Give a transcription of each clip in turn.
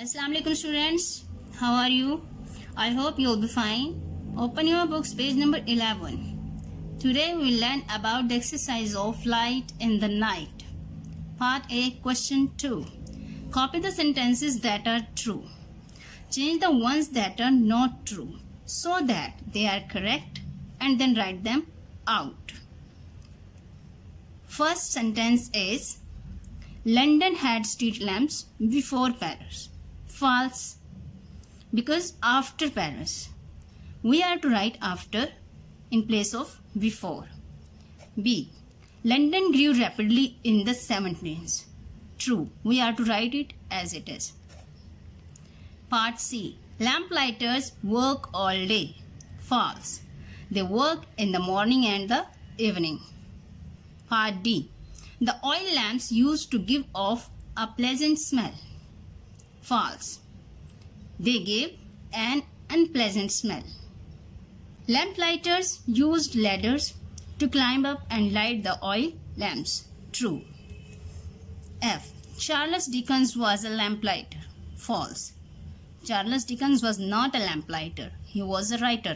Assalamu alaikum students, how are you? I hope you'll be fine. Open your books, page number 11. Today we will learn about the exercise of light in the night. Part A, question 2. Copy the sentences that are true. Change the ones that are not true so that they are correct and then write them out. First sentence is, London had street lamps before Paris. False, because after Paris. We are to write after in place of before. B. London grew rapidly in the 17th. True, we are to write it as it is. Part C. Lamplighters work all day. False, they work in the morning and the evening. Part D. The oil lamps used to give off a pleasant smell. False, they gave an unpleasant smell. Lamplighters used ladders to climb up and light the oil lamps. True. F. Charles Dickens was a lamplighter. False, Charles Dickens was not a lamplighter. He was a writer.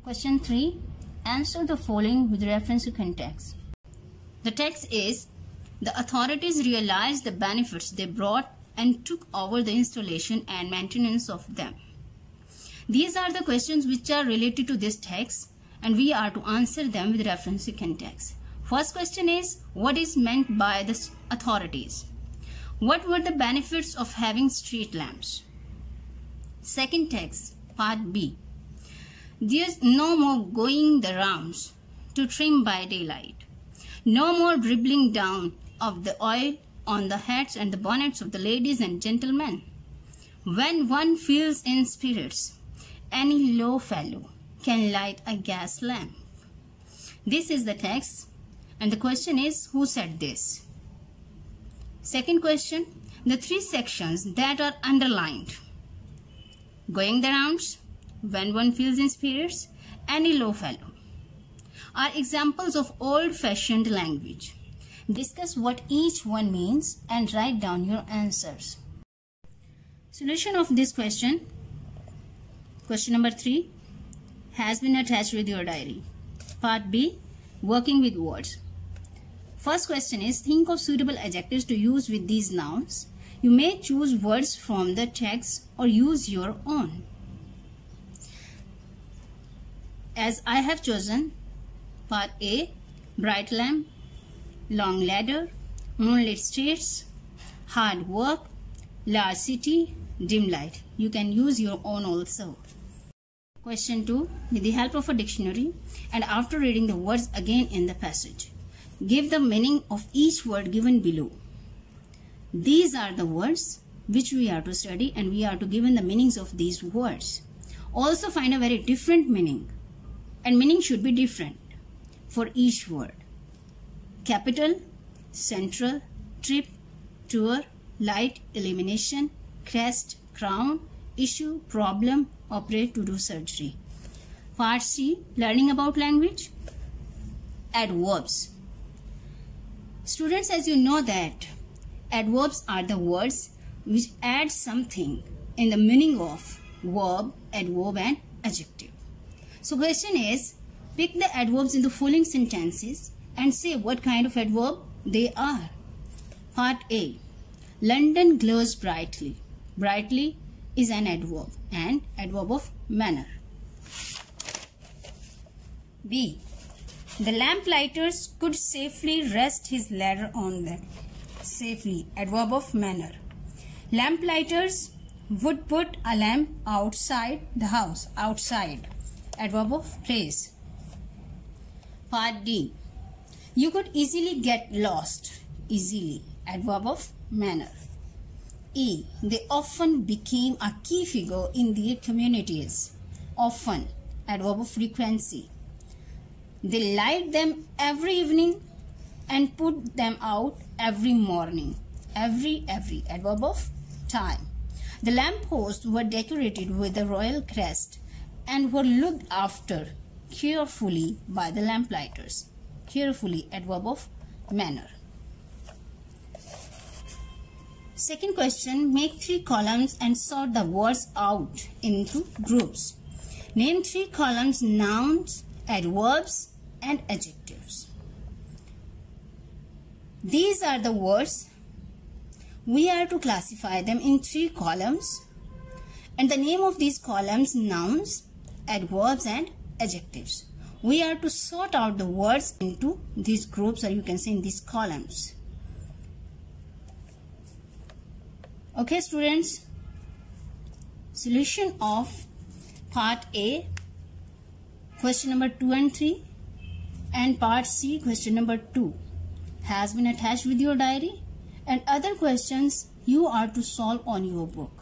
Question 3. Answer the following with reference to context. The text is, the authorities realized the benefits they brought and took over the installation and maintenance of them. These are the questions which are related to this text and we are to answer them with reference to context. First question is, what is meant by the authorities? What were the benefits of having street lamps? Second text, part B. There's no more going the rounds to trim by daylight. No more dribbling down of the oil on the heads and the bonnets of the ladies and gentlemen. When one feels in spirits, any low fellow can light a gas lamp. This is the text and the question is, who said this? Second question, the three sections that are underlined. Going the rounds, when one feels in spirits, any low fellow, are examples of old-fashioned language. Discuss what each one means and write down your answers. Solution of this question, question number 3, has been attached with your diary. Part B, working with words. First question is, think of suitable adjectives to use with these nouns. You may choose words from the text or use your own. As I have chosen, part A, bright lamp, long ladder, moonlit streets, hard work, large city, dim light. You can use your own also. Question 2. With the help of a dictionary and after reading the words again in the passage, give the meaning of each word given below. These are the words which we are to study and we are to give in the meanings of these words. Also find a very different meaning and meaning should be different for each word. Capital, central, trip, tour, light, illumination, crest, crown, issue, problem, operate, to do surgery. Part C, learning about language. Adverbs. Students, as you know that adverbs are the words which add something in the meaning of verb, adverb and adjective. So question is, pick the adverbs in the following sentences and say what kind of adverb they are. Part A. London glows brightly. Brightly is an adverb and adverb of manner. B. The lamplighters could safely rest his ladder on them. Safely, adverb of manner. Lamplighters would put a lamp outside the house. Outside, adverb of place. Part D. You could easily get lost. Easily, adverb of manner. E. They often became a key figure in their communities. Often, adverb of frequency. They light them every evening and put them out every morning. Every, adverb of time. The lampposts were decorated with the royal crest and were looked after carefully by the lamplighters. Carefully, adverb of manner. Second question, make 3 columns and sort the words out into groups. Name 3 columns, nouns, adverbs and adjectives. These are the words. We are to classify them in 3 columns, and the name of these columns, nouns, adverbs and adjectives. We are to sort out the words into these groups, or you can say in these columns. Okay students, solution of part A, question number 2 and 3, and part C, question number 2 has been attached with your diary, and other questions you are to solve on your book.